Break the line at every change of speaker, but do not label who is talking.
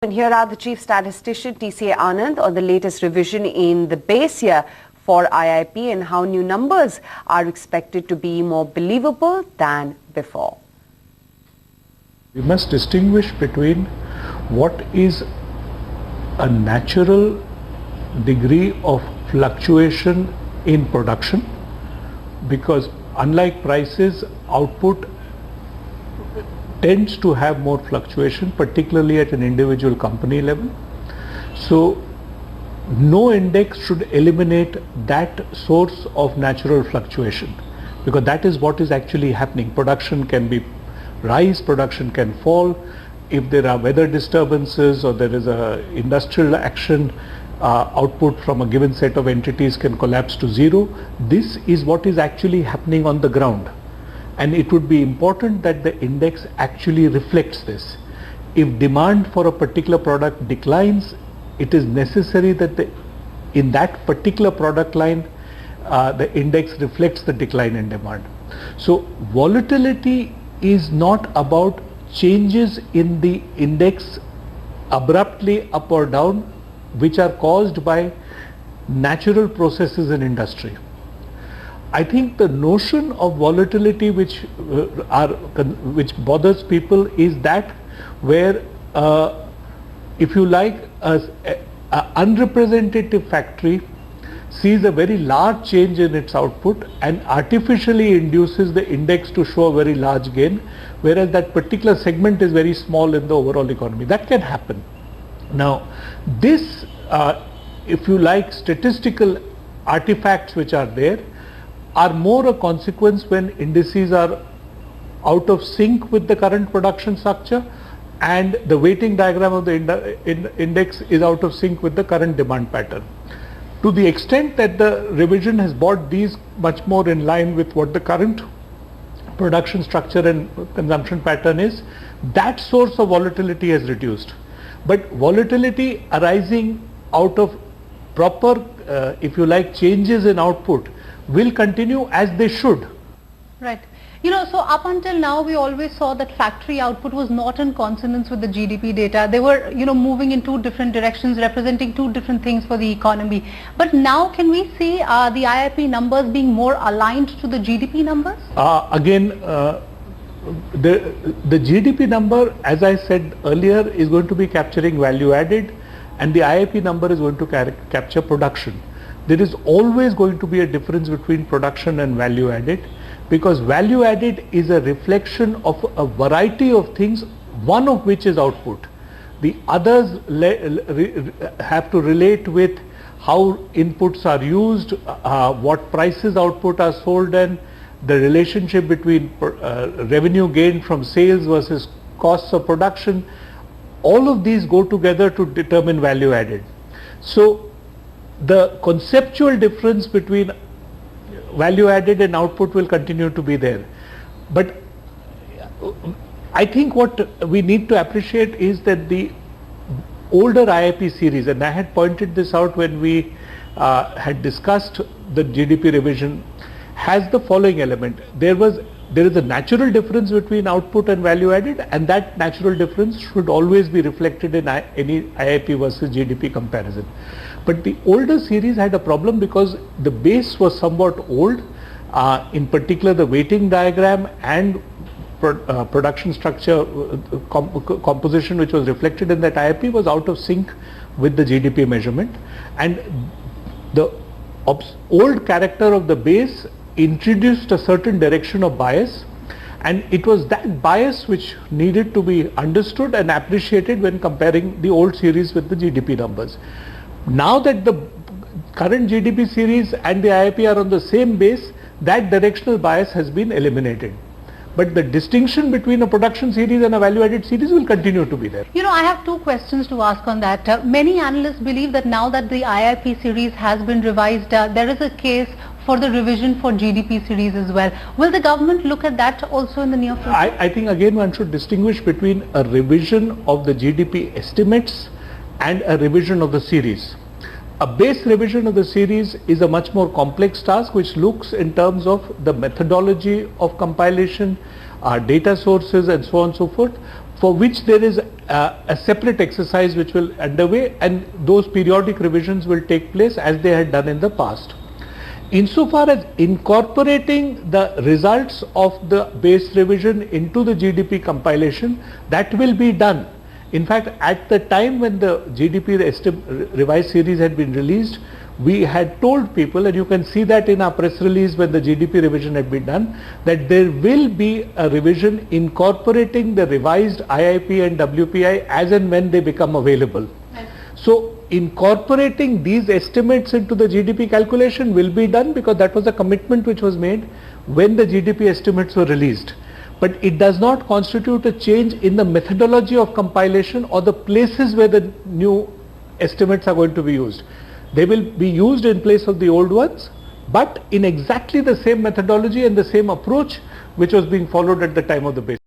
And here are the Chief Statistician TCA Anant on the latest revision in the base year for IIP and how new numbers are expected to be more believable than before.
We must distinguish between what is a natural degree of fluctuation in production, because unlike prices, output tends to have more fluctuation, particularly at an individual company level. So no index should eliminate that source of natural fluctuation, because that is what is actually happening. Production can be rise, production can fall. If there are weather disturbances or there is a industrial action, output from a given set of entities can collapse to zero. This is what is actually happening on the ground. And it would be important that the index actually reflects this. If demand for a particular product declines, it is necessary that in that particular product line, the index reflects the decline in demand. So volatility is not about changes in the index abruptly up or down, which are caused by natural processes in industry. I think the notion of volatility which bothers people is that where, if you like, a unrepresentative factory sees a very large change in its output and artificially induces the index to show a very large gain, whereas that particular segment is very small in the overall economy. That can happen. Now, this, if you like, statistical artifacts which are there are more a consequence when indices are out of sync with the current production structure and the weighting diagram of the index is out of sync with the current demand pattern. To the extent that the revision has brought these much more in line with what the current production structure and consumption pattern is, that source of volatility has reduced. But volatility arising out of proper, if you like, changes in output will continue as they should.
Right. You know, so up until now we always saw that factory output was not in consonance with the GDP data. They were, moving in two different directions, representing two different things for the economy. But now can we see the IIP numbers being more aligned to the GDP numbers?
Again, the GDP number, as I said earlier, is going to be capturing value added, and the IIP number is going to capture production. There is always going to be a difference between production and value added, because value added is a reflection of a variety of things, one of which is output. The others have to relate with how inputs are used, what prices output are sold in, the relationship between revenue gained from sales versus costs of production. All of these go together to determine value added. So the conceptual difference between value added and output will continue to be there. But I think what we need to appreciate is that the older IIP series, and I had pointed this out when we had discussed the GDP revision, has the following element. There is a natural difference between output and value added, and that natural difference should always be reflected in any IIP versus GDP comparison. But the older series had a problem because the base was somewhat old, in particular the weighting diagram and production structure composition which was reflected in that IIP was out of sync with the GDP measurement, and the old character of the base introduced a certain direction of bias, and it was that bias which needed to be understood and appreciated when comparing the old series with the GDP numbers. Now that the current GDP series and the IIP are on the same base, that directional bias has been eliminated. But the distinction between a production series and a value-added series will continue to be there.
I have two questions to ask on that. Many analysts believe that now that the IIP series has been revised, there is a case for the revision for GDP series as well. Will the government look at that also in the near future?
I think again one should distinguish between a revision of the GDP estimates and a revision of the series. A base revision of the series is a much more complex task which looks in terms of the methodology of compilation, data sources and so on and so forth, for which there is a separate exercise which will underway, and those periodic revisions will take place as they had done in the past. Insofar as incorporating the results of the base revision into the GDP compilation, that will be done. In fact, at the time when the GDP revised series had been released, we had told people, and you can see that in our press release when the GDP revision had been done, that there will be a revision incorporating the revised IIP and WPI as and when they become available. Yes. So incorporating these estimates into the GDP calculation will be done, because that was a commitment which was made when the GDP estimates were released. But it does not constitute a change in the methodology of compilation or the places where the new estimates are going to be used. They will be used in place of the old ones, but in exactly the same methodology and the same approach which was being followed at the time of the base.